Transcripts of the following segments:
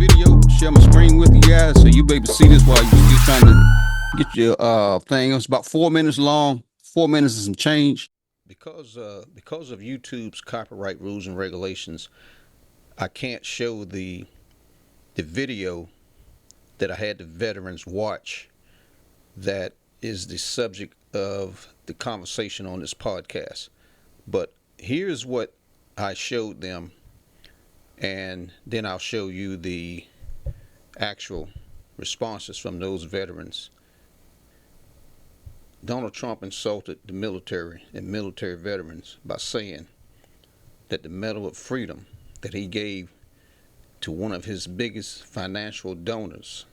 video, share my screen with you guys so you be able to see this while you're still trying to get your thing. It's about 4 minutes long, 4 minutes and some change. Because of YouTube's copyright rules and regulations, I can't show the video that I had the veterans watch that is the subject of the conversation on this podcast. But here's what I showed them, and then I'll show you the actual responses from those veterans. Donald Trump insulted the military and military veterans by saying that the Medal of Freedom that he gave to one of his biggest financial donors,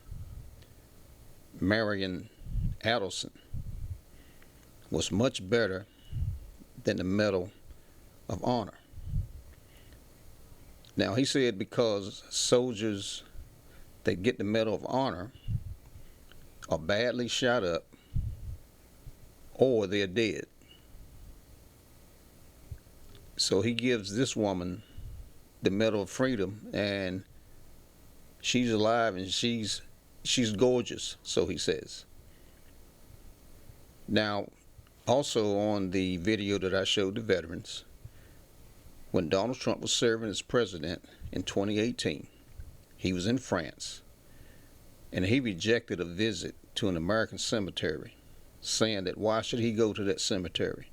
Marion Adelson, was much better than the Medal of Honor. Now, he said because soldiers that get the Medal of Honor are badly shot up or they're dead. So he gives this woman the Medal of Freedom, and she's alive and she's gorgeous, so he says. Now, also on the video that I showed the veterans, when Donald Trump was serving as president in 2018, he was in France, and he rejected a visit to an American cemetery, saying that why should he go to that cemetery?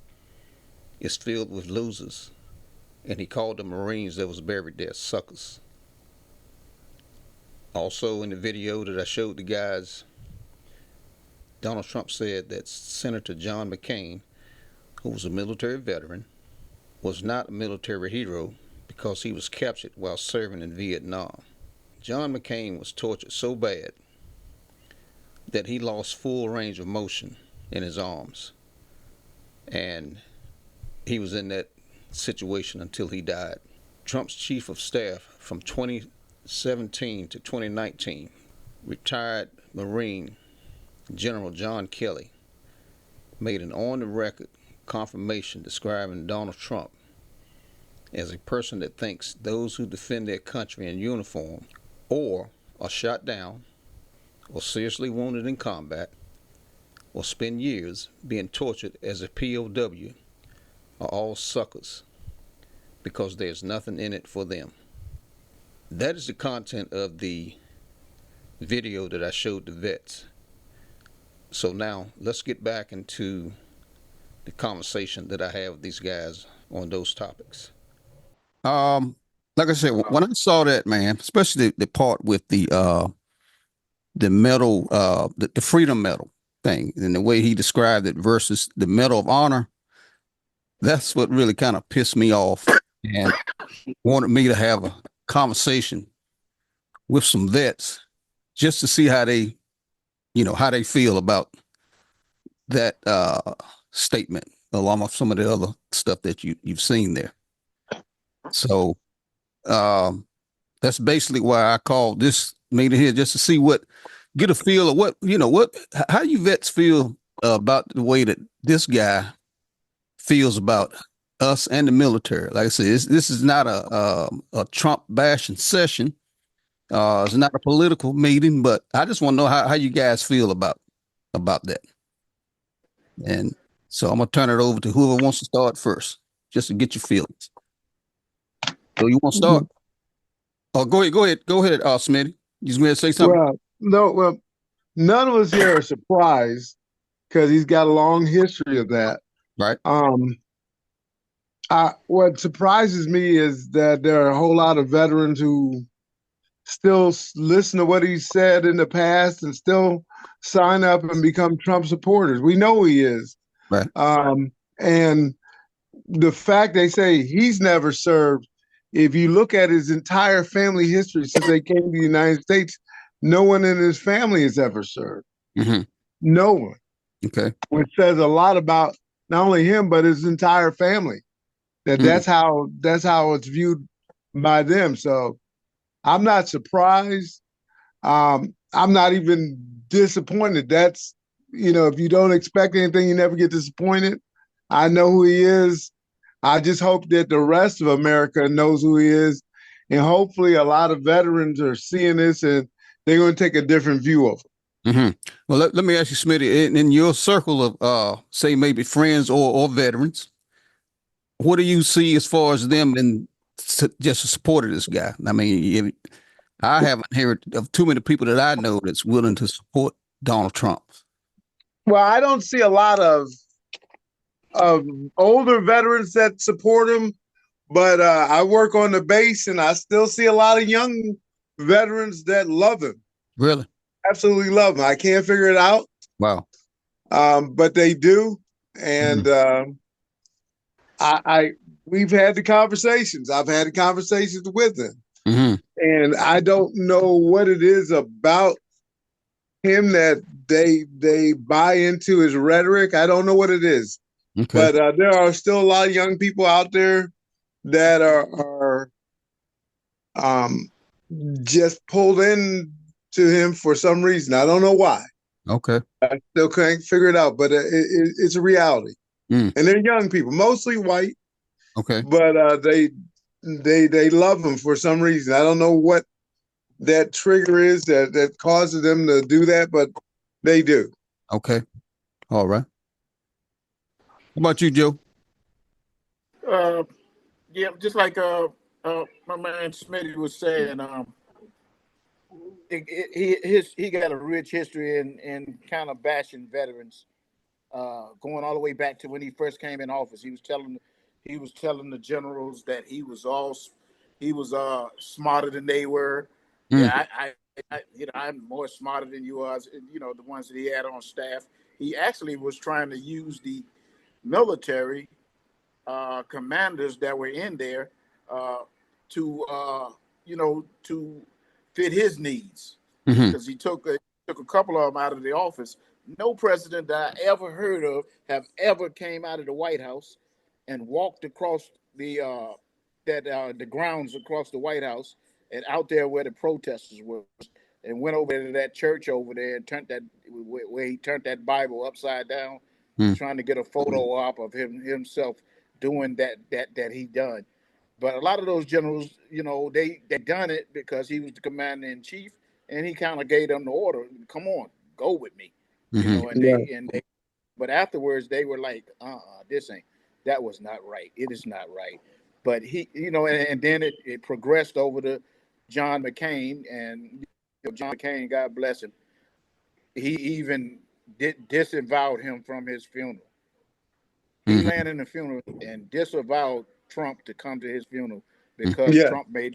It's filled with losers, and he called the Marines that was buried there suckers. Also in the video that I showed the guys, Donald Trump said that Senator John McCain, who was a military veteran, was not a military hero because he was captured while serving in Vietnam. John McCain was tortured so bad that he lost full range of motion in his arms, and he was in that situation until he died. Trump's chief of staff from 2017 to 2019, retired Marine General John Kelly, made an on-the-record confirmation describing Donald Trump as a person that thinks those who defend their country in uniform or are shot down or seriously wounded in combat or spend years being tortured as a POW are all suckers because there's nothing in it for them. That is the content of the video that I showed the vets. So now let's get back into the conversation that I have with these guys on those topics. Like I said, when I saw that, man, especially the part with the medal, the Freedom Medal thing, and the way he described it versus the Medal of Honor, that's what really kind of pissed me off and wanted me to have a conversation with some vets just to see how they, how they feel about that statement, along with some of the other stuff that you've seen there. So that's basically why I called this meeting here, just to get a feel of how you vets feel about the way that this guy feels about us and the military. Like I said, this is not a Trump bashing session. It's not a political meeting, but I just want to know how you guys feel about that. And so I'm gonna turn it over to whoever wants to start first, just to get your feelings. So you want to start? Oh, go ahead, Smitty. You just going to say something? Well, none of us here are surprised because he's got a long history of that. Right. What surprises me is that there are a whole lot of veterans who still listen to what he said in the past and still sign up and become Trump supporters. We know he is. Right. And the fact they say he's never served, if you look at his entire family history since they came to the United States, no one in his family has ever served. Mm-hmm. No one. Okay. Which says a lot about not only him, but his entire family. That's how it's viewed by them. So I'm not surprised. I'm not even disappointed. That's, if you don't expect anything, you never get disappointed. I know who he is. I just hope that the rest of America knows who he is and hopefully a lot of veterans are seeing this and they're going to take a different view of it. Mm-hmm. Well, let me ask you, Smitty, in your circle of, say, maybe friends or veterans, what do you see as far as them and just a support of this guy? I mean, I haven't heard of too many people that I know that's willing to support Donald Trump. Well, I don't see a lot of older veterans that support him, but I work on the base and I still see a lot of young veterans that love him. Really? Absolutely love him. I can't figure it out, Wow. but they do. And Mm-hmm. I we've had the conversations. I've had the conversations with them, Mm-hmm. and I don't know what it is about him that they buy into his rhetoric. I don't know what it is, Okay. but there are still a lot of young people out there that are um, just pulled in to him for some reason. I don't know why. Okay. I still can't figure it out, but it's a reality. Mm. And they're young people, mostly white, Okay. but they love him for some reason. I don't know what that trigger is that causes them to do that, but they do. Okay. All right. What about you, Joe? Uh, yeah, just like my man Smitty was saying, he got a rich history in kind of bashing veterans, going all the way back to when he first came in office. He was telling the generals that he was smarter than they were. Mm. Yeah, I'm more smarter than you are. The ones that he had on staff. He actually was trying to use the military commanders that were in there uh, to fit his needs, Mm-hmm. because he took a couple of them out of the office. No president that I ever heard of have ever came out of the White House and walked across the grounds across the White House and out there where the protesters were, and went over to that church over there and turned that where he turned that Bible upside down, Mm. trying to get a photo op of himself doing that he done. But a lot of those generals, they done it because he was the commander in chief, and he kind of gave them the order, "Come on, go with me," Mm-hmm. and Yeah. they. But afterwards, they were like, this ain't. That was not right. It is not right." But and then it progressed over to John McCain, and John McCain, God bless him, he even disavowed him from his funeral. He Mm-hmm. landed in the funeral and disavowed Trump to come to his funeral Mm-hmm. because Yeah. Trump made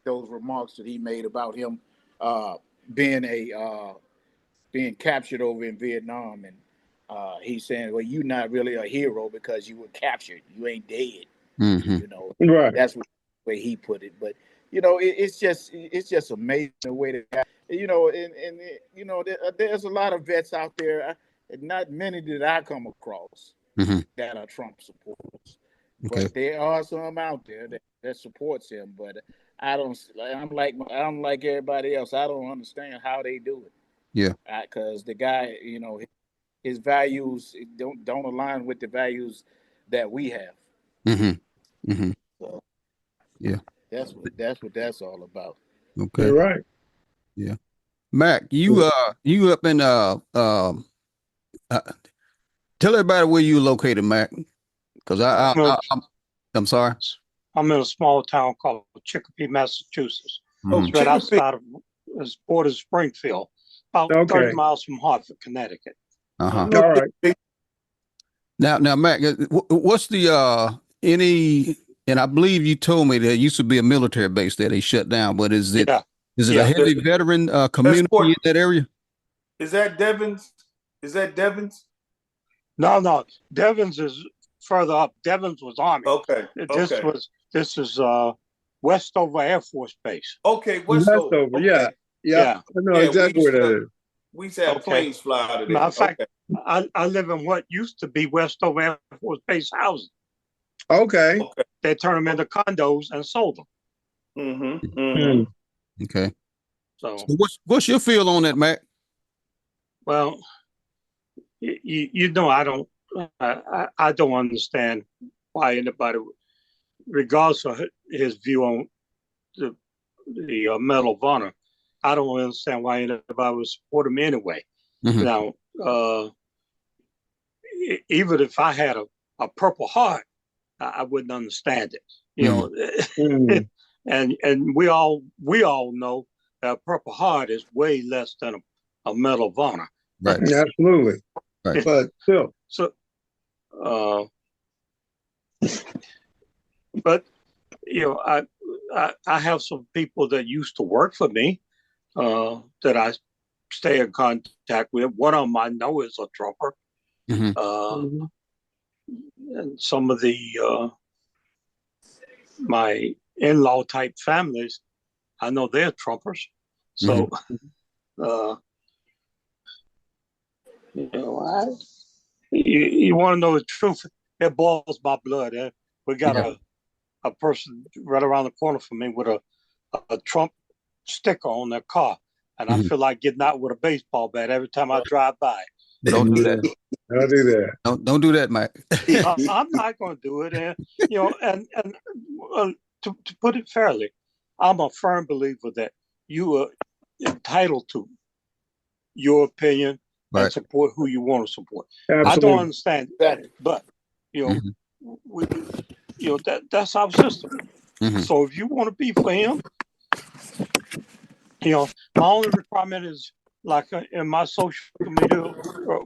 those remarks that he made about him uh, being being captured over in Vietnam, and he's saying, "Well, you're not really a hero because you were captured. You ain't dead." Mm-hmm. Right. That's what the way he put it. But it's just amazing the way that there's a lot of vets out there. Not many that I come across Mm-hmm. that are Trump supporters, Okay. but there are some out there that supports him. But I'm like everybody else. I don't understand how they do it, Yeah. because the guy, his values don't align with the values that we have. Mm-hmm. Mm-hmm. So Yeah. that's what that's all about. Okay. You're right. Yeah. Mac, you up in uh tell everybody where you located, Mac, because I'm in, I'm sorry. I'm in a small town called Chicopee, Massachusetts. Oh, Mm-hmm. It's right Chicopee. outside of it's borders Springfield, about 30 Okay. miles from Hartford, Connecticut. I Uh-huh. know All right. Chicopee. Now, Mac, what's the any? And I believe you told me there used to be a military base that they shut down, but Yeah, is it a yeah. heavy veteran That's community Port. in that area? Is that Devon's? Is that Devon's? No. Devens is further up. Devens was Army. Okay. This Okay. is Westover Air Force Base. Okay. Westover. Leftover. Yeah. Okay. Yep. Yeah. I know Yeah, exactly where that is. we used to have Okay. planes fly out of Matter there. of fact, Okay. I live in what used to be Westover Air Force Base housing. Okay. Okay. They turned them into condos and sold them. Mm-hmm. Hmm. Mm-hmm. Okay. So, So what's your feel on that, Mac? well, I don't I don't understand why anybody, regardless of his view on the Medal of Honor, I don't understand why anybody would support him anyway. Now, even if I had a Purple Heart, I wouldn't understand it. You know, and we all know that Purple Heart is way less than a Medal of Honor. Right. Absolutely. Right. But still. So, but you know, I have some people that used to work for me that I stay in contact with. One of them I know is a Trumper. And some of the my in-law type families, I know they're Trumpers. So, you know, you want to know the truth? It boils my blood. We got a person right around the corner from me with a Trump sticker on their car, and I feel like getting out with a baseball bat every time I drive by. Don't do that. Don't do that. Don't do that, Mike. I'm not going to do it, and you know, and to put it fairly, I'm a firm believer that you are entitled to your opinion and support who you want to support. Absolutely. I don't understand that, but you know, that's our system. So if you want to be for him, you know, my only requirement is like in my social media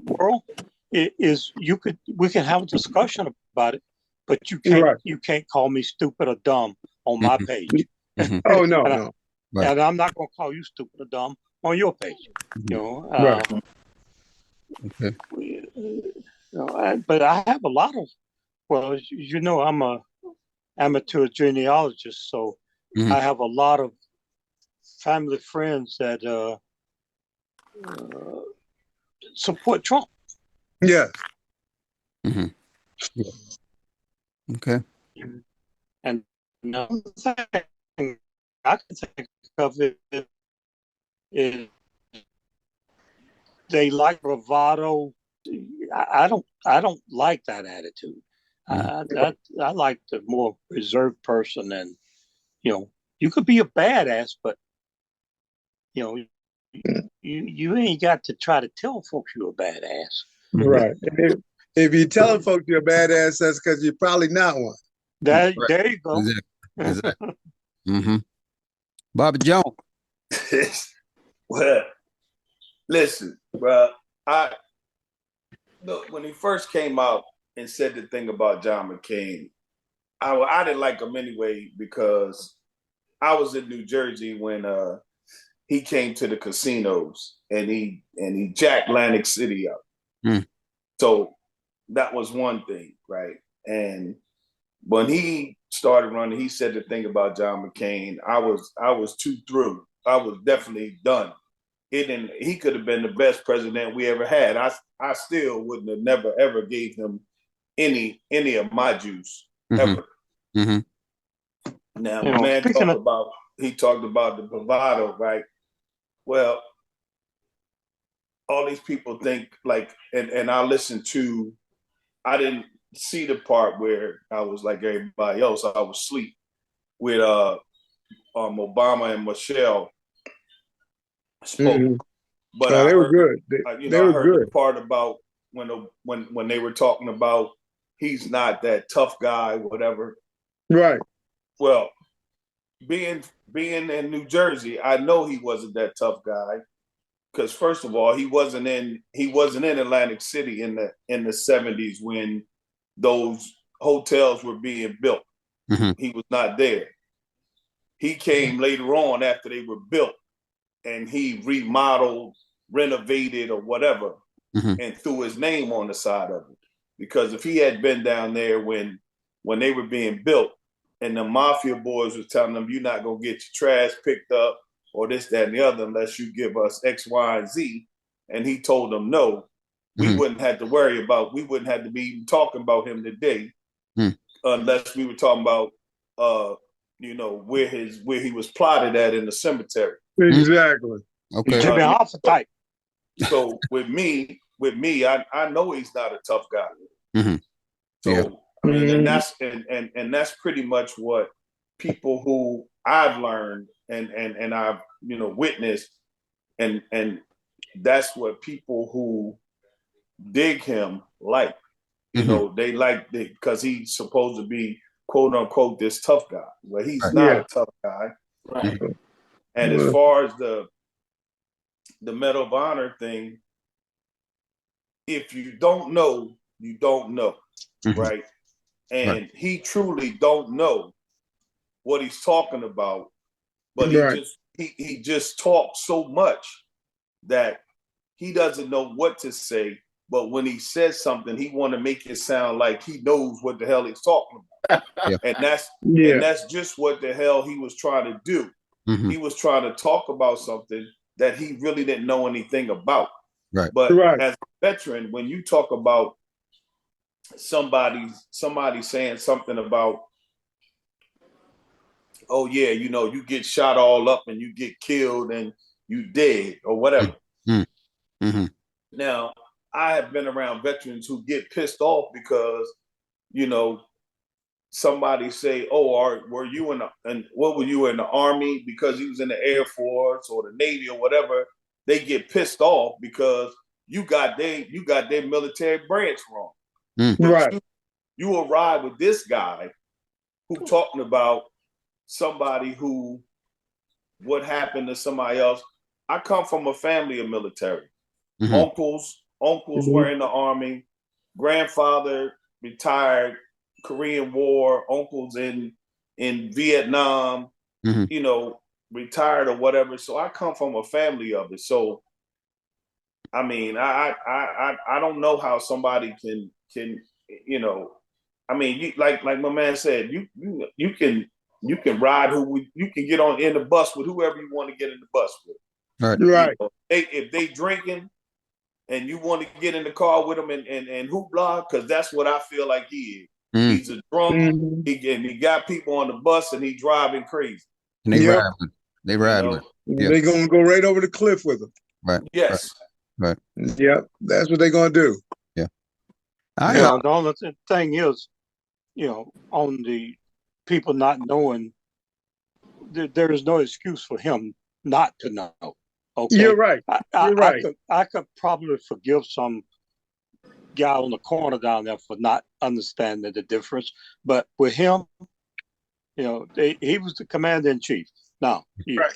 world is we can have a discussion about it, but you can't call me stupid or dumb on my page. Oh no. And I'm not going to call you stupid or dumb on your page. You know, okay. You know, but I have a lot of, well, you know, I'm a amateur genealogist, so I have a lot of family friends that support Trump. Yeah. Okay. And another thing I can think of it is they like bravado. I don't like that attitude. I like the more reserved person, and you know, you could be a badass, but you know, you ain't got to try to tell folks you're a badass. Right. If you're telling folks you're a badass, that's because you're probably not one. There you go. Exactly. Bobby Jones. Well, listen, bro. Look, when he first came out and said the thing about John McCain, I didn't like him anyway because I was in New Jersey when he came to the casinos and he jacked Atlantic City up. So that was one thing, right? And when he started running, he said the thing about John McCain. I was too through. I was definitely done. He could have been the best president we ever had. I still wouldn't have never ever gave him any of my juice ever. Now, my man talked about the bravado, right? Well, all these people think like, and I listened to, I didn't see the part where I was like everybody else. I was asleep with Obama and Michelle spoke. But they were good. They were heard good. the part about when they were talking about he's not that tough guy, whatever. Right. Well, being in New Jersey, I know he wasn't that tough guy because first of all, he wasn't in Atlantic City in the 70s when those hotels were being built. He was not there. He came later on after they were built, and he remodeled, renovated, or whatever, and threw his name on the side of it. Because if he had been down there when they were being built, and the mafia boys was telling them, "You're not gonna get your trash picked up or this, that, and the other unless you give us X, Y, and Z," and he told them no, we wouldn't have to worry about. We wouldn't have to be even talking about him today, unless we were talking about, where he was plotted at in the cemetery. Exactly. Okay. Jimmy Hoffa type. So with me, I know he's not a tough guy. So I mean, and that's pretty much what people who I've learned and I've witnessed, and that's what people who dig him like. They like because he's supposed to be quote unquote this tough guy. Well, he's not Yeah. a tough guy. Right. And as far as the Medal of Honor thing, if you don't know, you don't know, right? And he truly don't know what he's talking about, but he just talks so much that he doesn't know what to say. But when he says something, he want to make it sound like he knows what the hell he's talking about. And that's just what the hell he was trying to do. He was trying to talk about something that he really didn't know anything about. Right. But as a veteran, when you talk about somebody saying something about, oh yeah, you get shot all up and you get killed and you dead or whatever. Now, I have been around veterans who get pissed off because, somebody say, "Oh, were you what were you in the Army?" Because he was in the Air Force or the Navy or whatever. They get pissed off because you got their military branch wrong. But you arrive with this guy who talking about somebody who what happened to somebody else. I come from a family of military. Uncles were in the Army. Grandfather retired, Korean War. Uncles in Vietnam. Retired or whatever. So I come from a family of it. So I mean, I don't know how somebody can I mean, like my man said, you can ride you can get on in the bus with whoever you want to get in the bus with. Right. If they drinking and you want to get in the car with them and hoopla, because that's what I feel like he is. He's a drunk. He got people on the bus and he driving crazy. And they ride with. They ride with. They're gonna go right over the cliff with them. Right. Yes. Right. Yep. That's what they're gonna do. Yeah. The only thing is, on the people not knowing, there is no excuse for him not to know. Okay, you're right. I could probably forgive some guy on the corner down there for not understanding the difference, but with him, he was the commander in chief. Now,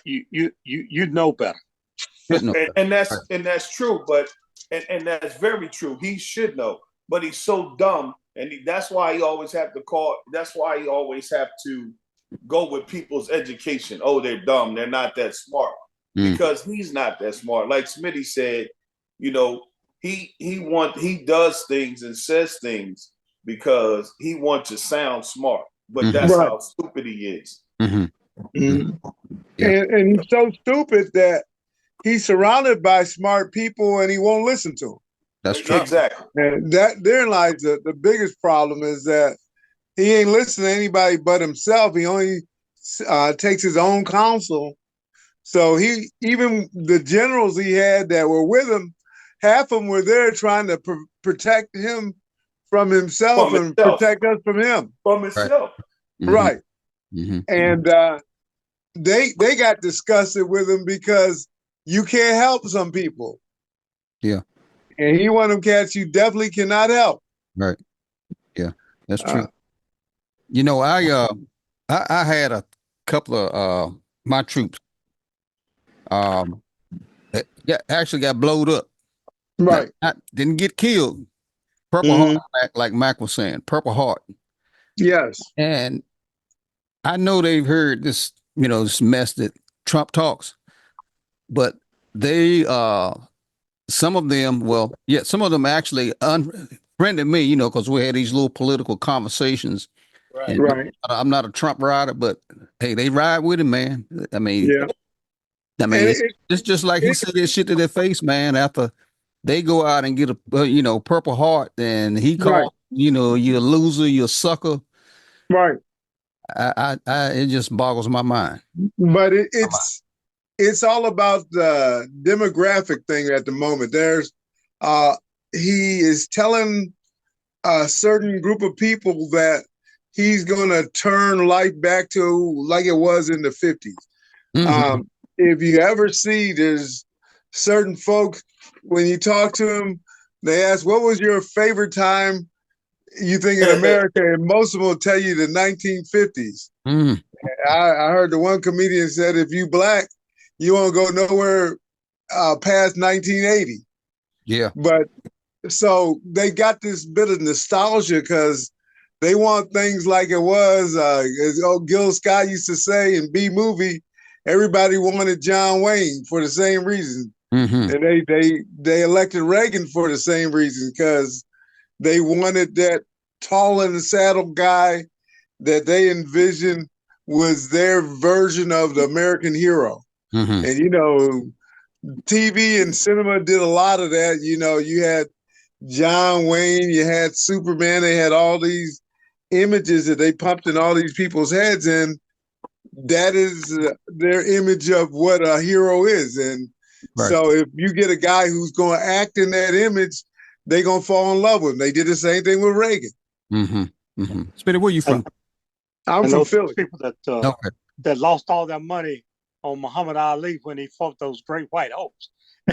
you know better. And that's true, but and that's very true. He should know, but he's so dumb, and that's why he always have to call. That's why he always have to go with people's education. Oh, they're dumb. They're not that smart because he's not that smart. Like Smitty said, he does things and says things because he wants to sound smart, but that's how stupid he is. And he's so stupid that he's surrounded by smart people and he won't listen to them. That's true. Exactly. And therein lies the biggest problem is that he ain't listening to anybody but himself. He only takes his own counsel. So even the generals he had that were with him, half of them were there trying to protect him from himself and protect us from him. From himself. Right. And they got disgusted with him because you can't help some people. Yeah. And he one of them cats you definitely cannot help. Right. Yeah, that's true. I had a couple of my troops actually got blowed up. Right. Didn't get killed. Purple Heart, like Mac was saying, Purple Heart. Yes. And I know they've heard this, this mess that Trump talks, but they, some of them actually unfriended me, because we had these little political conversations. Right. I'm not a Trump rider, but hey, they ride with him, man. I mean, it's just like he said this shit to their face, man. After they go out and get a, Purple Heart, and he called, you're a loser, you're a sucker. Right. It just boggles my mind. But it's all about the demographic thing at the moment. There's he is telling a certain group of people that he's gonna turn life back to like it was in the 50s. Mm-hmm. If you ever see, there's certain folks when you talk to them, they ask, "What was your favorite time you think in America?" And most of them will tell you the 1950s. Mm-hmm. I heard the one comedian said, "If you black, you won't go nowhere past 1980." Yeah. But so they got this bit of nostalgia because they want things like it was. As old Gil Scott used to say in B movie, everybody wanted John Wayne for the same reason, Mm-hmm. and they elected Reagan for the same reason because they wanted that tall in the saddle guy that they envisioned was their version of the American hero. Mm-hmm. And TV and cinema did a lot of that. You had John Wayne, you had Superman, they had all these images that they pumped in all these people's heads, and that is their image of what a hero is. And Right. so if you get a guy who's going to act in that image, they're going to fall in love with him. They did the same thing with Reagan. Mm-hmm. Mm-hmm. Spinny, where you from? I'm And from those Philly. people Okay. that lost all their money on Muhammad Ali when he fought those great white hoes.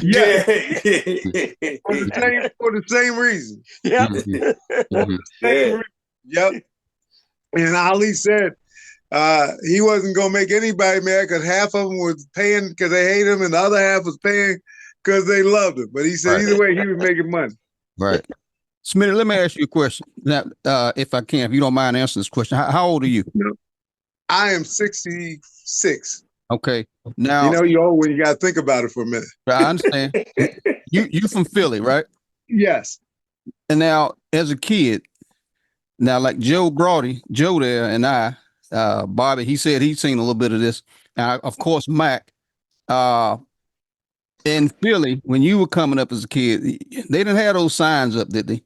Yeah, Yeah. for the same reason. Yeah. Mm-hmm. Mm-hmm. Yeah. Yep. And Ali said he wasn't going to make anybody mad because half of them was paying because they hate him and the other half was paying because they loved him. But he said Right. either way, he was making money. Right. Smitty, let me ask you a question. Now, if I can, if you don't mind answering this question, how old are you? I am 66. Okay. Now, You're old when you got to think about it for a minute. I understand. You from Philly, right? Yes. And now, as a kid, now like Joe there, and Bobby, he said he's seen a little bit of this. Of course, Mac, in Philly, when you were coming up as a kid, they didn't have those signs up, did they?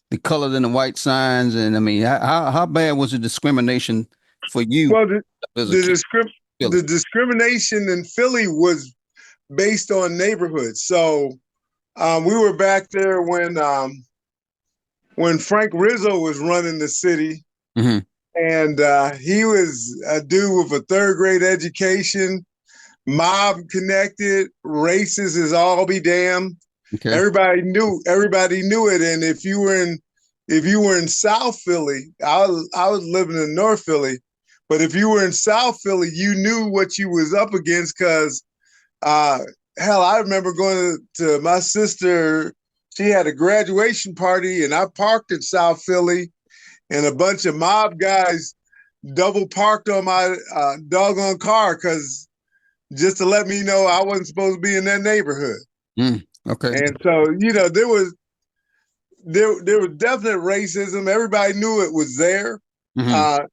The colored and the white signs, and I mean, how bad was the discrimination for you Well, as a kid? the discrimination in Philly was based on neighborhoods. So we were back there when Frank Rizzo was running the city, Mm-hmm. and he was a dude with a third grade education, mob connected, racist as all be damned. Okay. Everybody knew it. And if you were in South Philly, I was living in North Philly, but if you were in South Philly, you knew what you was up against because hell, I remember going to my sister. She had a graduation party, and I parked in South Philly, and a bunch of mob guys double parked on my doggone car because just to let me know I wasn't supposed to be in that neighborhood. Okay. And so there was definite racism. Everybody knew it was there. Mm-hmm.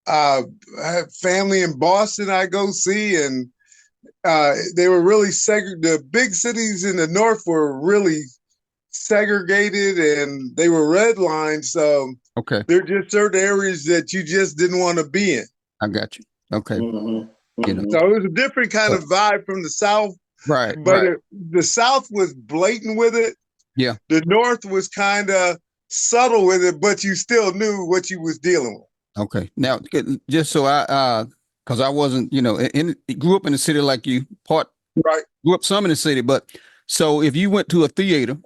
I had family in Boston I go see, and they were really the big cities in the north were really segregated and they were redlined. So Okay. there are just certain areas that you just didn't want to be in. I got you. Okay. Mm-hmm. So it was a different kind of vibe from the South. Right. But right. The South was blatant with it. Yeah. The North was kind of subtle with it, but you still knew what you was dealing with. Okay. Now, just so because I wasn't, grew up in the city like you, Right. grew up some in the city, but so if you went to a theater,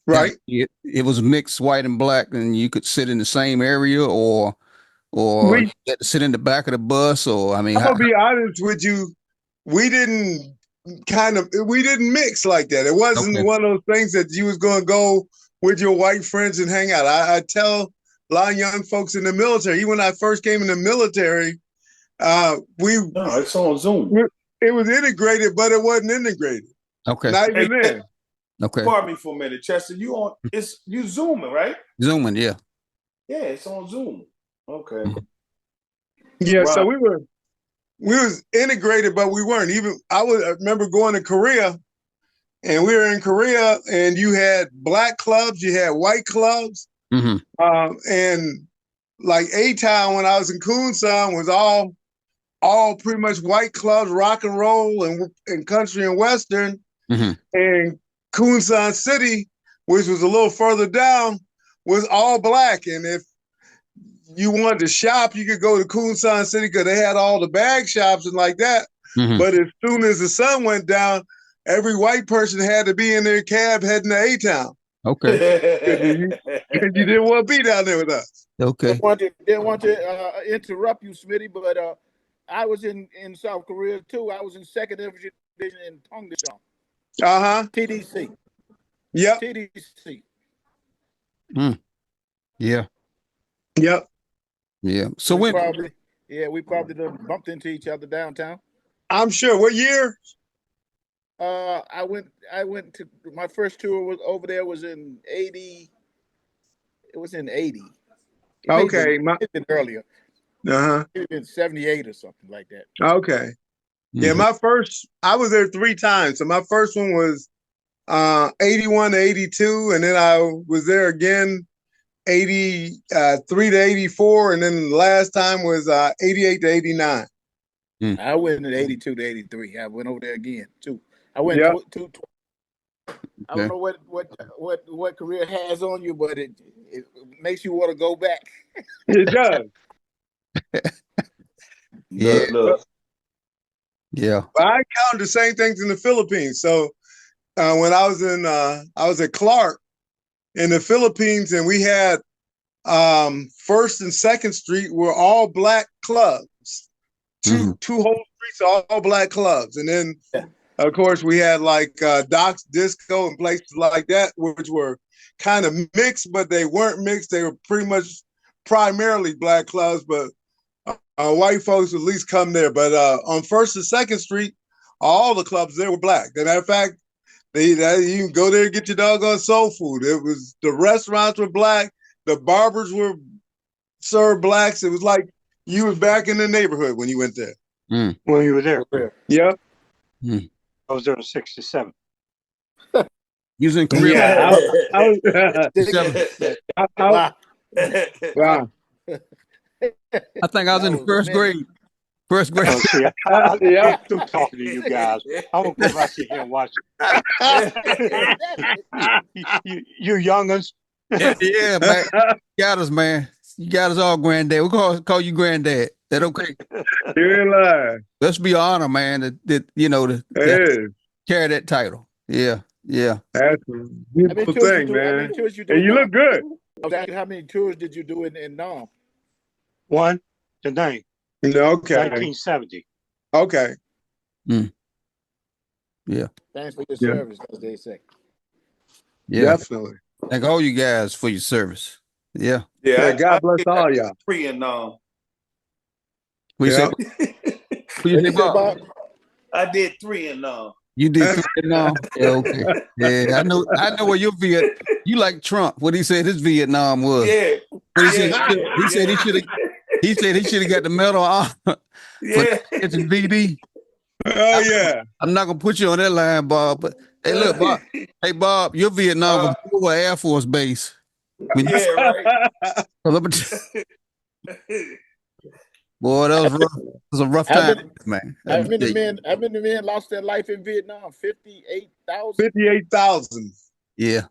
right, it was mixed white and black, and you could sit in the same area, or you had to sit in the back of the bus, or I mean, I'm gonna be honest with you, we didn't mix like that. It wasn't one of those things that you was gonna go with your white friends and hang out. I tell a lot of young folks in the military, even when I first came in the military, it's on Zoom. It was integrated, but it wasn't integrated. Okay. Not even then. Okay. Pardon me for a minute, Chester. You Zooming, right? Zooming, yeah. Yeah, it's on Zoom. Okay. Yeah, right. So we was integrated, but we weren't. I remember going to Korea, and we were in Korea, and you had black clubs, you had white clubs, mm-hmm. And like A-Town when I was in Kunsan was all pretty much white clubs, rock and roll and country and western, mm-hmm. and Kunsan City, which was a little further down, was all black. And if you wanted to shop, you could go to Kunsan City because they had all the bag shops and like that. Mhm. But as soon as the sun went down, every white person had to be in their cab heading to A-Town. Okay. Because you didn't want to be down there with us. Okay. Didn't want to interrupt you, Smitty, but I was in South Korea too. I was in Second Infantry Division in Tongdong. TDC. Yep. TDC. Yeah. Yep. Yeah. So we when probably done bumped into each other downtown. I'm sure. What year? I went to my first tour was over there was in 80. It was in 80. Okay. It may have been earlier. Uh-huh. It had been 78 or something like that. Okay. Yeah, I was there 3 times. So my first one was 81 to 82, and then I was there again 83 to 84, and then the last time was 88 to 89. I went in 82 to 83. I went over there again too. I went Yep. I don't know what career has on you, but it makes you want to go back. It does. Yeah. Look. Yeah. But I encountered the same things in the Philippines. So when I was at Clark in the Philippines, and we had First and Second Street were all black clubs. Two whole streets all black clubs, and then of course we had like Doc's Disco and places like that, which were kind of mixed, but they weren't mixed. They were pretty much primarily black clubs, but white folks would at least come there. But on First and Second Street, all the clubs there were black. As a matter of fact, you can go there and get your doggone soul food. It was the restaurants were black, the barbers were served blacks. It was like you was back in the neighborhood when you went there. When you were there. Yep. I was there in 67. You was in Korea. Yeah. Wow. I think I was in the first grade. First grade. Oh, see, I'm through talking to you guys. I'm gonna go back in here and watch you young'uns. Yeah, man. You got us, man. You got us all, granddad. We call you granddad. That okay? You're in line. Let's be honored, man. To carry that title. Yeah, yeah. That's a beautiful thing, man. And you look good. How many tours did you do in Nam? One, the name. Okay. 1970. Okay. Yeah. Thanks for your service, as they say. Yeah. Definitely. Thank all you guys for your service. Yeah. Yeah. God bless all y'all. 3 and Nam. We said, Bob? I did 3 and Nam. You did 3 and Nam? Yeah, okay. Yeah, I know where your you like Trump, what he said his Vietnam was. Yeah. But he said he should have got the medal for catching VD. Oh yeah. I'm not gonna put you on that line, Bob. But hey, look, Bob. Hey, Bob, your Vietnam was Air Force Base. Right. Boy, that was rough. It was a rough time, man. How many men lost their life in Vietnam? 58,000? 58,000. Yeah.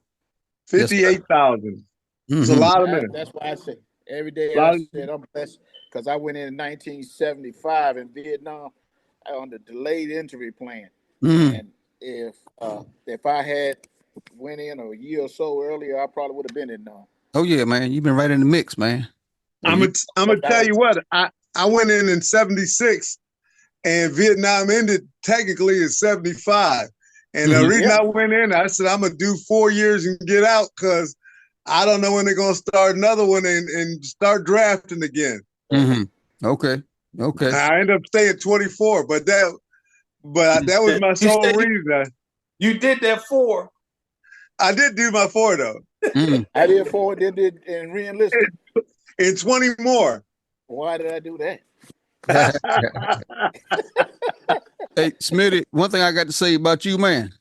58,000. It's a lot of men. That's why I say every day I said I'm blessed because I went in 1975 in Vietnam on the delayed entry plan. And if I had went in a year or so earlier, I probably would have been in Nam. Oh yeah, man. You've been right in the mix, man. I'm gonna tell you what, I went in 76 and Vietnam ended technically in 75. And the reason I went in, I said, I'm gonna do 4 years and get out because I don't know when they're gonna start another one and start drafting again. Okay. I ended up staying 24, but that was my sole reason. You did that 4. I did do my 4 though. I did 4, then did and re-enlisted. And 20 more. Why did I do that? Hey, Smitty, one thing I got to say about you, man.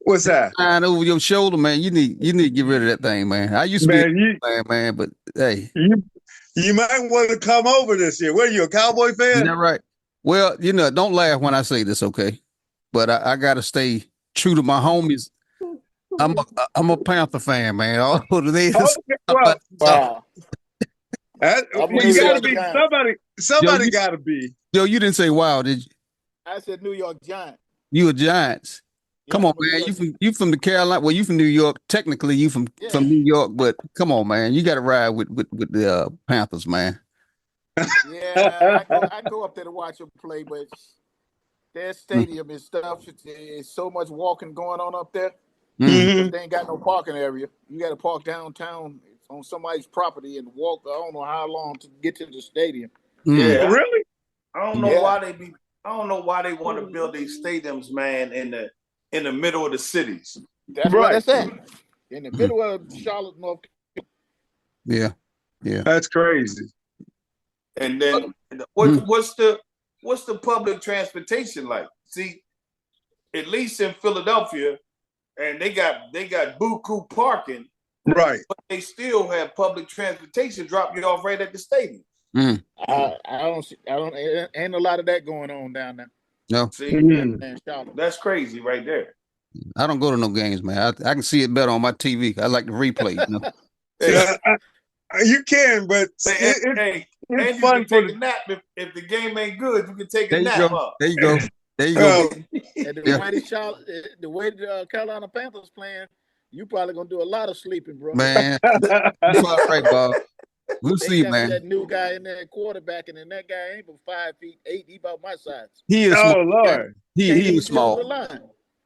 What's that? Flying over your shoulder, man. You need to get rid of that thing, man. I used to be man, but hey. You might want to come over this year. What are you, a Cowboy fan? Isn't that right? Well, don't laugh when I say this, okay? But I gotta stay true to my homies. I'm a Panther fan, man. All of this. Wow. I'm a Well, New you got to York be Giant. somebody. Yo, Somebody you, got to be. yo, you didn't say wow, did you? I said New York Giant. You a Giants. Yeah, Come on, I'm a New man. York. You from the Carolina? Well, you from New York. Technically, you Yeah, from New York, but come on, man. You got to ride with the Panthers, man. yeah. I go up there to watch them play, but their Mm, stadium and stuff. It's so much walking going on up there mm. because Mhm. they ain't got no parking area. You got to park downtown on somebody's property and walk. I don't know how long to get to the stadium. Mm. Yeah, Really? I don't know Yeah, why they be. I don't know why they want to build these stadiums, man, in the middle of the cities. that's where Right. that's at. In the Mm. middle of Charlotte, North. Yeah, yeah. That's crazy. And then Mm. what's the public transportation like? See, at least in Philadelphia, and they got buku parking, Right. but they still have public transportation drop you off right at the stadium. Mm. I don't see. I don't. Ain't a lot of that going on down there No, See, Mhm. in Charlotte. that's crazy right there. I don't go to no games, man. I can see it better on my TV. I like the replay. You know? Hey, You can, but hey, hey, it's and you fun can for take a nap if the game ain't good. You can take a There you nap, go. huh? There you go. There you go. uh, And the Yeah, way the Charlotte, the way the Carolina Panthers playing, you probably gonna do a lot of sleeping, bro. man. You all right, Bob. We'll They see, got man. that new guy in there quarterbacking, and that guy ain't but 5'8". He about my size. He is small. oh Can't Lord. can't He even is see over small. the line.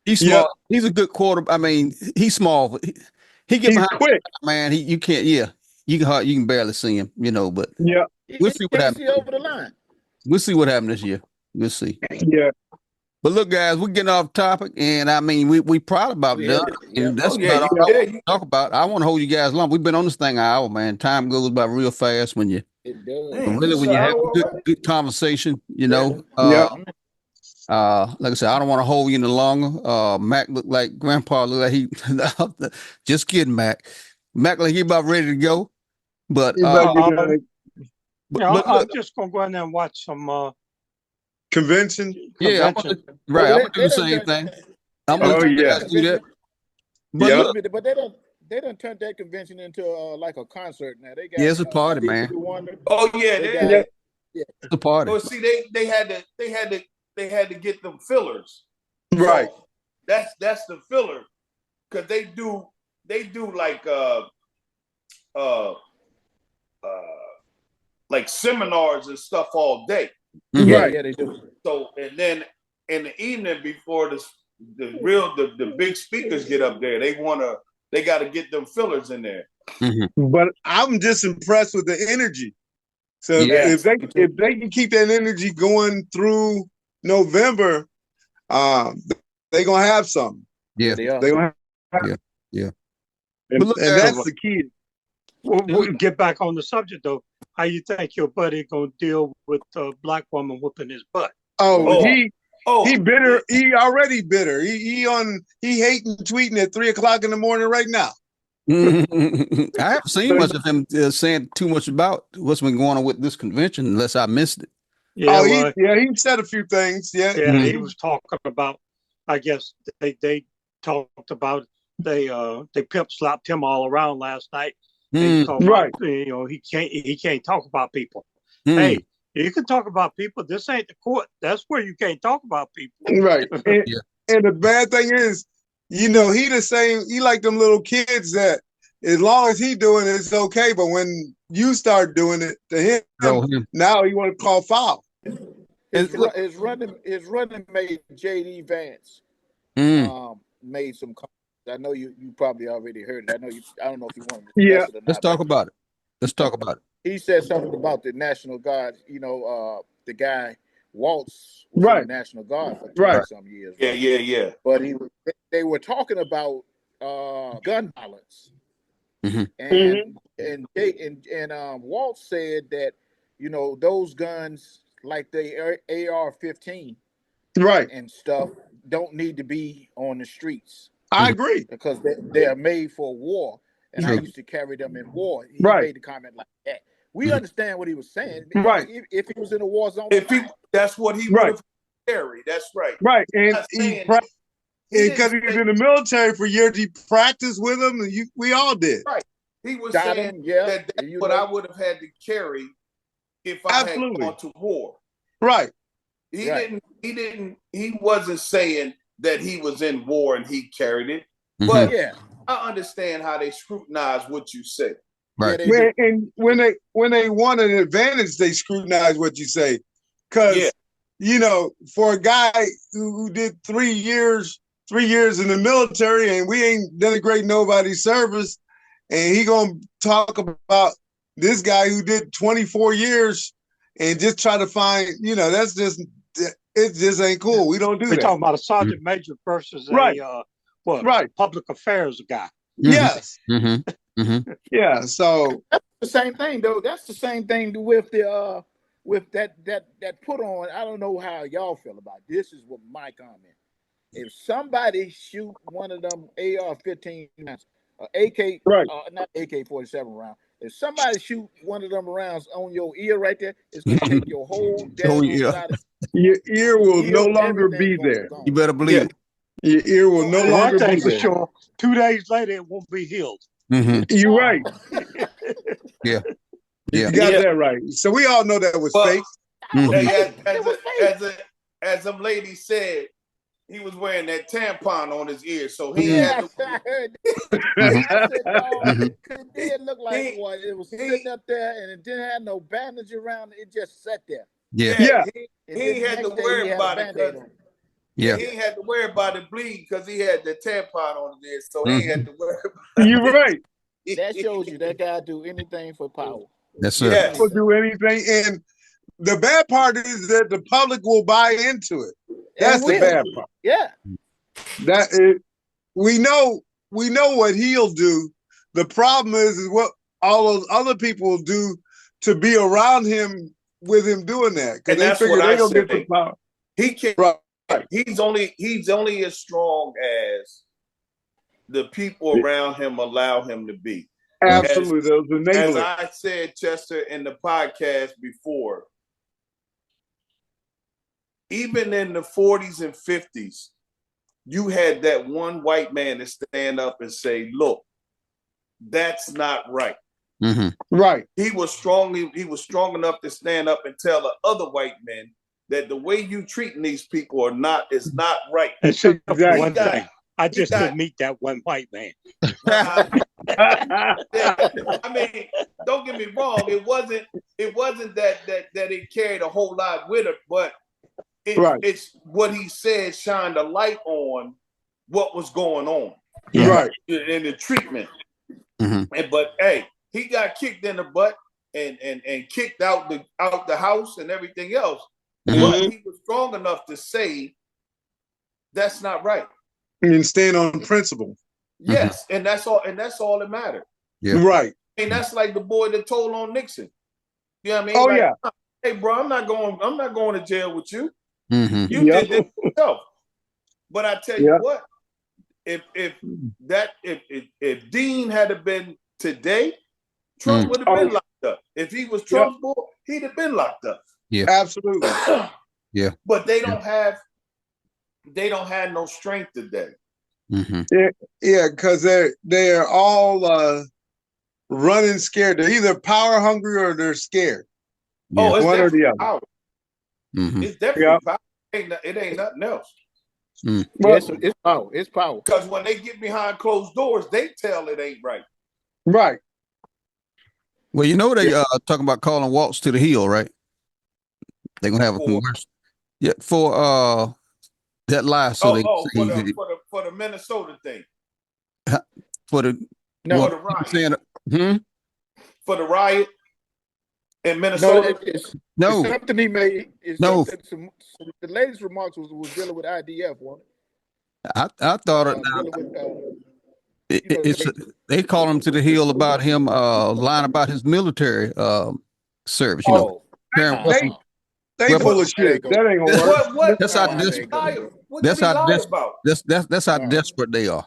He's Yep. small. He's a good quarter. I mean, he's small, but he get He's behind quick. man. You can't. Yeah, you can barely see him. You know, but Yep. we'll He see what can't happens. see over the line. We'll see what happens this year. We'll see. Yeah. But look, guys, we're getting off topic, and I mean, we probably about We done, headed, yeah. and Oh that's yeah, about all Yeah. I want you to talk about. I want to hold you guys long. We've been on this thing an hour, man. Time goes by real fast when you It does. damn, really it's when an you have hour good already. good conversation. You know, Yep. like I said, I don't want to hold you any longer. Mac looked like Grandpa looked like he. Just kidding, Mac. Mac like he about ready to go, but You better get Um, a but look, I'm just gonna go in there and watch some convention. yeah, convention. right. I'm Well, gonna do they the done same turned thing. they I'm gonna done Oh let turned you that yeah. guys do that. convention. But Yep. look, Excuse me, but they done turned that convention into like a concert now. They yeah, got it's a party, Stevie man. Wonder. Oh yeah, They they, got Yeah. they yeah. It's a party. well see they had to get them fillers. Right. So that's the filler because they do uh like seminars and stuff all day. Mm-hmm. Yeah, Right. yeah, they do. So and then in the evening before the big speakers get up there, they got to get them fillers in there. Mm-hmm. But I'm just impressed with the energy. So Yeah. Yeah, if they me too. if they can keep that energy going through November, um, they're gonna have something. Yeah, Yeah. they are. They're gonna have, Yeah. Yeah. But look, and guys, that's the key. We'll get back on the subject though. How you think your buddy gonna deal with a black woman whooping his butt? Oh, Oh, he oh, bitter. He already bitter. He hating tweeting at 3 o'clock in the morning right now. I haven't seen So, much of him saying too much about what's been going on with this convention, unless I missed it. Yeah, well, he said a few things. Yeah. yeah, he was talking about. I guess they talked about they pimp slapped him all around last night. And he's Mm, talking about Right. he can't talk about people. mm, Hey, you can talk about people. This ain't the court. That's where you can't talk about people. Right. And, yeah. and the bad thing is, he the same. He like them little kids that as long as he doing it, it's okay. But when you start doing it to Oh, him, him. now he want to call foul. Look, His running mate JD Vance mm, made some comments. I know you probably already heard it. I don't know if you want to Yeah. discuss it or let's not, talk but about it. Let's talk about it. he said something about the National Guard. The guy Waltz was in the Right. National Guard for 20 Right. some years, yeah, right? yeah, yeah. But they were talking about gun violence, Mm-hmm. Mhm. and Waltz said that those guns like the AR-15 Right. and stuff don't need to be on the streets I agree. because they are made for war. And I True. used to carry them in war. He Right. made the comment like that. We Mhm. understand what he was saying. Right. If he was in a war zone, If that's what he would Right. have carried. That's right. Right. And I'm not he saying he didn't because he was say in the military for years, he practiced with them. We all did. right. He was Shot saying him, yeah. that that's You what know. I would have had to carry if I had Absolutely. gone to war. Right. Right. He wasn't saying that he was in war and he carried it. Mhm. But Yeah. I understand how they scrutinize what you say. Yeah, Right. they do. And when they want an advantage, they scrutinize what you say. Because Yeah. you know, for a guy who did 3 years in the military, and we ain't denigrate nobody's service, and he gonna talk about this guy who did 24 years and just try to find, you know, that's just, it just ain't cool. We don't do We're that. talking about a sergeant major versus Right. a Right. public affairs guy. Yes. Mm-hmm. Yeah. So The same thing though. That's the same thing with the with that put on. I don't know how y'all feel about it. This is what my comment. If somebody shoot one of them AR-15 rounds, AK, right. not AK-47 round. If somebody shoot one of them rounds on your ear right there, it's gonna take your whole damn Oh, yeah. side of Your ear will ear, no longer everything be gonna there. gone. You better believe it. Your ear will So no I- One longer be thing for there. sure, 2 days later it won't be healed. Mm-hmm. You're right. Yeah. You Yeah. got Yeah. that right. So we all know that was But fake. Mhm. hey, It was fake. as some lady said, he was wearing that tampon on his ear, so he Yeah, had to. I heard that. Mhm. I said, no, Mhm. it did look like He- what it was he- sitting up there, and it didn't have no bandage around it. It just sat there. Yeah. Yeah. And He then ain't had to next day worry he had a about it band-aid because on. Yeah. he ain't had to worry about it bleeding because he had the tampon on his ear, so he ain't had to worry about You're right. it. That shows you that guy do anything for power. That's it. Yes. Will do anything. And the bad part is that the public will buy into it. That's the bad part. Yeah. That is, we know what he'll do. The problem is what all those other people will do to be around him with him doing that. Because And they that's figure what they I don't get the say. power. He can. Right. He's only as strong as the people around him allow him to be. Absolutely. Those As enablers. I said, Chester, in the podcast before, even in the 40s and 50s, you had that one white man to stand up and say, look, that's not right. Mm-hmm. Right. He was strong enough to stand up and tell the other white men that the way you treating these people is not right. Except for Exactly. one thing. I just got- didn't meet that one white man. I mean, don't get me wrong. It wasn't that it carried a whole lot with it, but Right. it's what he said shined a light on what was going on Yeah. Right. in the treatment. Mhm. But hey, he got kicked in the butt and kicked out the house and everything else. Mhm. But he was strong enough to say that's not right. And stand on principle. Yes, and that's all that mattered. Yeah. Right. I mean, that's like the boy that told on Nixon. You know what I mean? Oh, Like, yeah. hey, bro, I'm not going to jail with you. Mm-hmm. You Yep. did this yourself. But I tell you what, if Dean had been today, Trump would have been locked up. If he was Trump's boy, he'd have been locked up. Yeah. Absolutely. Yeah. But they don't have no strength today. Mm-hmm. Yeah, because they're all running scared. They're either power hungry or they're scared. Yeah. Oh, it's One or definitely the other. power. Mm-hmm. It's definitely power. It ain't nothing else. Yes, it's power. It's power. Because when they get behind closed doors, they tell it ain't right. Right. Well, you know they talking about calling Waltz to the Hill, right? They're gonna have a conversion. Yeah, for that lie. So for the Minnesota thing. For the No, for the riot. For the riot in no, Minnesota. it's No. something he made. No. The latest remarks was dealing with IDF. Wasn't I thought it. dealing with, They call him to the Hill about him lying about his military service. You know, carrying weapons. They full of shit. That ain't gonna work. What? That's how desperate. What That's did he how lie des- about? that's how desperate they are.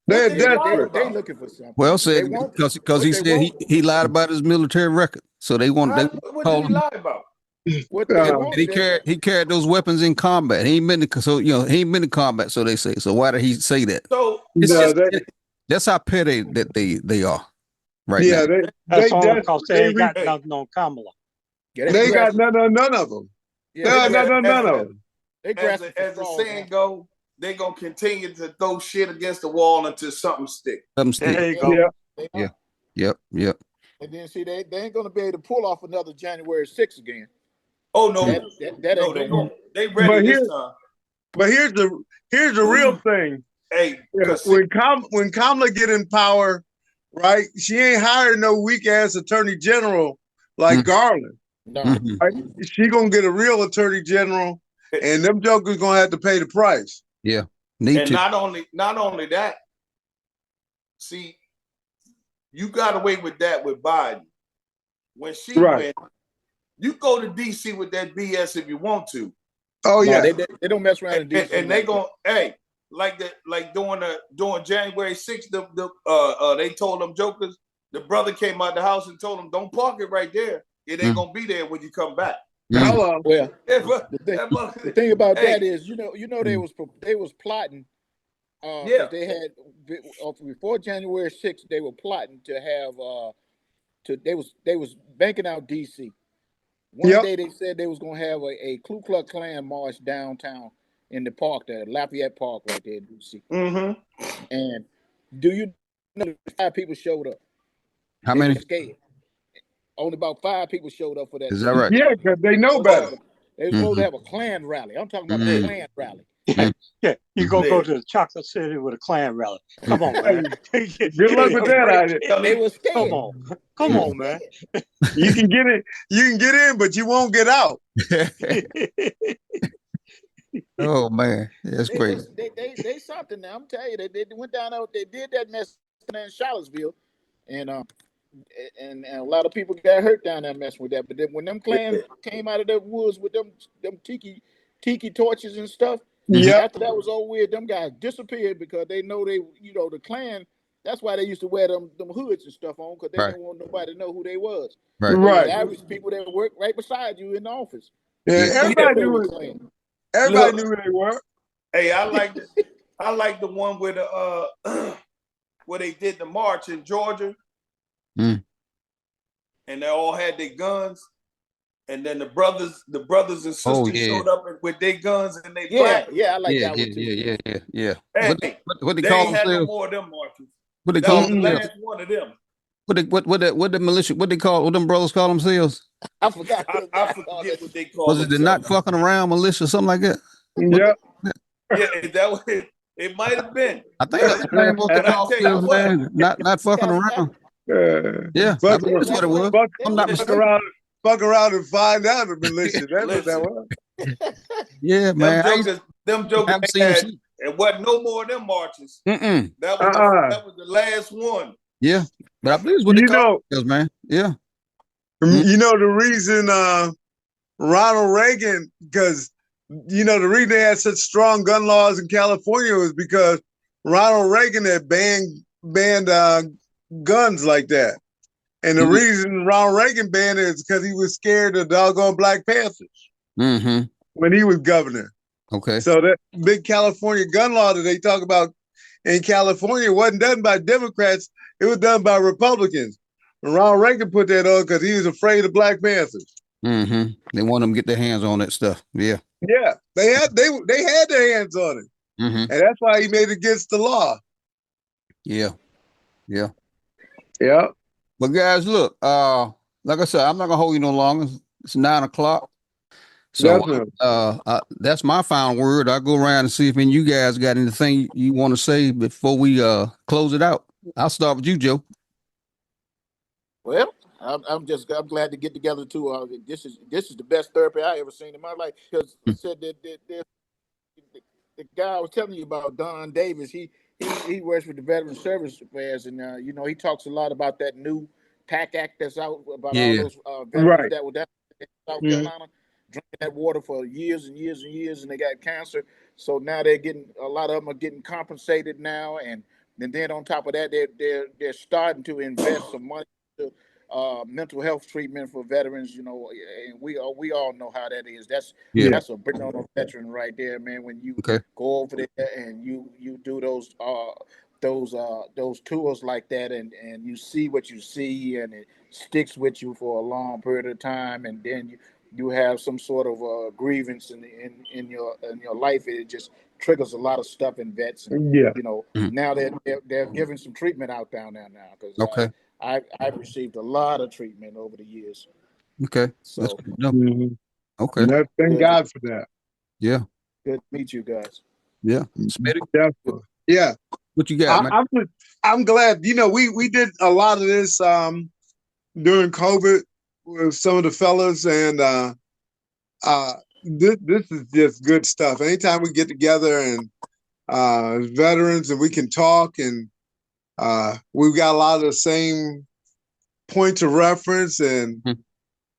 They're What did he lie desperate. about? they looking for something. Well, said They won't- because what he they said won't- he lied about his military record, so they want they What call did he him. lie about? What they want, He carried those weapons in combat. He ain't been he ain't been in combat, so they say. So why did he say that? So It's No, just, that's how petty that they are. right Yeah, now. That's only because they ain't got Hey. nothing on Kamala. Yeah, they got none of them. Yeah, None of them. they grasping for As the straws saying now. go, they gonna continue to throw shit against the wall until something stick. Something stick. There you Yeah, go. Yeah. they Yeah. are. Yep. And then see, they ain't gonna be able to pull off another January 6th again. Oh no, That no, ain't gonna work. they ready But this here, time. but here's the real thing. Hey, Yeah, cause when Kamala get in power, right? She ain't hired no weak ass attorney general like Mm. Garland. No. Mm-hmm. Right? She gonna get a real attorney general, and them jokers gonna have to pay the price. Yeah. Need and to. not only that, see, you got away with that with Biden. When she Right. went, you go to DC with that BS if you want to. Oh No, yeah. they don't mess around in DC. And they gonna like during January 6th, they told them jokers, the brother came out the house and told them, don't park it right there. It ain't gonna be there when you come back. Hello. Well, the thing about Hey. that is, they was plotting Yeah. because they had before January 6th, they were plotting to have they was banking out DC. One Yep. day they said they was gonna have a Ku Klux Klan march downtown in the park there, Lafayette Park, right there in DC. Mm-hmm. And do you know 5 people showed up? How They many? were scared. Only about 5 people showed up for that. Is that right? Yeah, because they know better. They were supposed to have a Klan rally. I'm talking about a Klan rally. Yeah, you gonna Yeah. go to the Chocolate City with a Klan rally. Come on, man. Good luck with that idea. They were scared. Come on, man. You can get it. You can get in, but you won't get out. Oh man, that's crazy. They something now. I'm telling you, they went down out. They did that mess in Charlottesville, and a lot of people got hurt down there messing with that. But then when them Klan came out of the woods with them tiki torches and stuff, Yep. after that was over with, them guys disappeared because they know the Klan. That's why they used to wear them hoods and stuff on, because they Right. didn't want nobody to know who they was. Right. They was Right. average people that work right beside you in the office. Yeah. Yeah. Everybody They were knew it. Klan. Everybody Look. knew who they were. Hey, I like the one where where they did the march in Georgia. Mm. And they all had their guns. And then the brothers and sisters Oh, yeah. showed up with their guns and they Yeah, black. I like Yeah. that one too. Yeah. Hey, What they they call ain't had no themselves? more of them marches. What they That call was the themselves? last one of them. What the militia? What they call? What them brothers call themselves? I forgot. I forget what they call Was it the themselves. not fucking around militia, something like that? Yep. Yeah, that was it. Might have been. I think that's the name what they But I call tell you themselves, what, man. Not fucking around. Yeah, I Fuck, believe that's what it was. They, I'm not fuck mistaken. around, fuck around and find out the militia. That's what that listen, was. Yeah, man. them I jokers haven't seen them had, since. it wasn't no more of them marches. Mm-mm. That was Uh-uh. the last one. Yeah, but I believe it's what they You call know, themselves, man. Yeah. you know the reason Ronald Reagan, because the reason they had such strong gun laws in California was because Ronald Reagan had banned guns like that. And the reason Ronald Reagan banned it is because he was scared of doggone Black Panthers Mm-hmm. when he was governor. Okay. So that big California gun law that they talk about in California wasn't done by Democrats. It was done by Republicans. And Ronald Reagan put that on because he was afraid of Black Panthers. Mm-hmm. They want them to get their hands on that stuff. Yeah. Yeah, they had their hands on it, Mm-hmm. and that's why he made it against the law. Yeah. Yeah. Yeah. But guys, look, like I said, I'm not gonna hold you no longer. It's 9 o'clock. So Definitely. that's my final word. I'll go around and see if any of you guys got anything you want to say before we close it out. I'll start with you, Joe. Well, I'm glad to get together too. This is the best therapy I ever seen in my life, because I said that the guy I was telling you about, Don Davis, he works with the Veteran Service Affairs, and he talks a lot about that new PAC Act that's out about all Yeah. those veterans Right. that were down in South Mhm. Carolina drinking that water for years and years and years, and they got cancer. So now they're getting, a lot of them are getting compensated now, and then on top of that, they're starting to invest some money to mental health treatment for veterans. And we all know how that is. Yeah. That's a burden on a veteran right there, man. When you Okay. go over there and you do those those tours like that, and you see what you see, and it sticks with you for a long period of time, and then you have some sort of grievance in your life. It just triggers a lot of stuff in vets, and Yeah. Mhm. now they're giving some treatment out down there now, because Okay. I've received a lot of treatment over the years. Okay. That's So good to know. Mhm. Okay. Thank good to, God for that. Yeah. good to meet you guys. Yeah. Smitty, Definitely. Yeah. what you got, man? I'm glad. We did a lot of this during COVID with some of the fellas, and uh, this is just good stuff. Anytime we get together and as veterans, and we can talk, and we've got a lot of the same points of reference, and Mhm.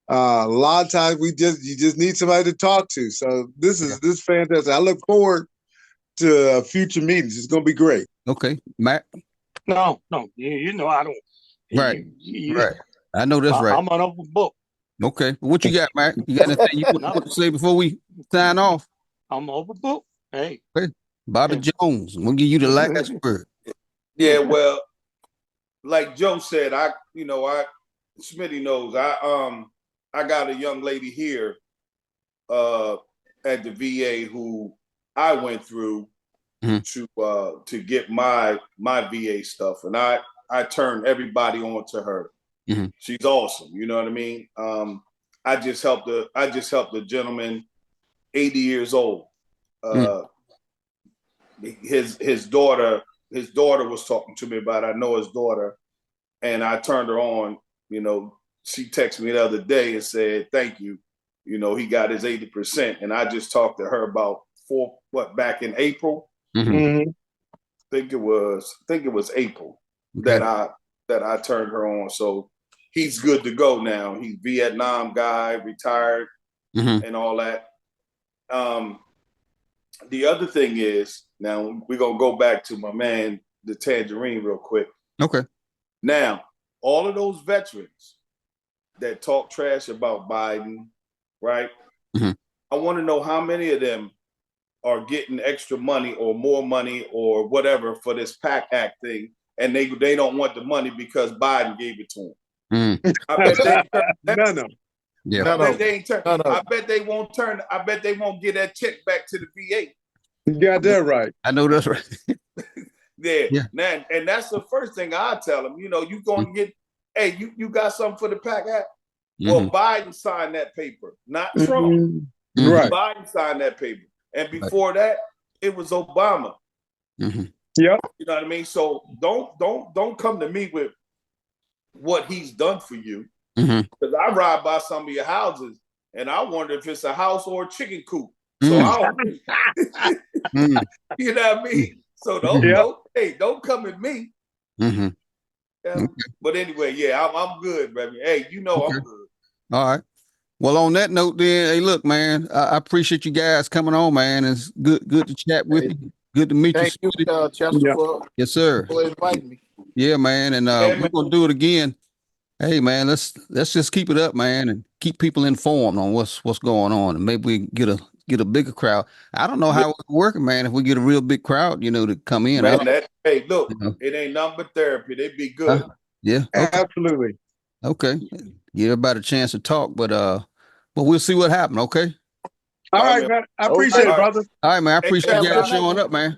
a lot of times you just need somebody to talk to. So this is fantastic. I look forward to future meetings. It's going to be great. Okay. Matt? No, you know I don't. Right. Right. I know that's right. I'm an open book. Okay. What you got, Matt? You got anything you want to say before we sign off? I'm an open book. Hey. Okay. Bobby Jones, we'll give you the last word. Yeah, well, like Joe said, Smitty knows I got a young lady here at the VA who I went through to get my VA stuff, and I turned everybody on to her. Mm-hmm. She's awesome. You know what I mean? I just helped a gentleman, 80 years old. His daughter was talking to me about it. I know his daughter, and I turned her on. She texted me the other day and said, "Thank you." He got his 80%, and I just talked to her about back in April. Mm-hmm. Mm-hmm. I think it was April that I turned her on. So he's good to go now. He's Vietnam guy, retired, and all that. The other thing is, now we're gonna go back to my man, the Tangerine, real quick. Okay. Now, all of those veterans that talk trash about Biden, right? Mm-hmm. I want to know how many of them are getting extra money or more money or whatever for this PAC Act thing, and they don't want the money because Biden gave it to them. I bet they None of them. Yeah. I bet they ain't turn. I bet they won't turn. I bet they won't get that check back to the VA. You got that right. I know that's right. Yeah. Man, and that's the first thing I tell them. You going to get, hey, you got something for the PAC Act? Well, Biden signed that paper, not Trump. Mm-hmm. Right. Biden signed that paper. And before that, it was Obama. Mm-hmm. Yep. You know what I mean? So don't come to me with what he's done for you. Because I ride by some of your houses and I wonder if it's a house or a chicken coop. So I don't, you know what I mean? So don't come at me. Yeah. But anyway, yeah, I'm good, baby. Hey, I'm good. All right. Well, on that note, then, hey, look, man, I appreciate you guys coming on, man. It's good to chat with you. Good to meet you. Thank you, Chester, for inviting me. Yeah, man, and we're gonna do it again. Hey, man, let's just keep it up, man, and keep people informed on what's going on, and maybe we get a bigger crowd. I don't know how it's working, man. If we get a real big crowd, to come in. Man, hey, look, it ain't nothing but therapy. They'd be good. Yeah, okay. Absolutely. Okay, give everybody a chance to talk, but we'll see what happens. Okay. All right, man. I appreciate it, brother. All right, man. I appreciate you guys showing up, man.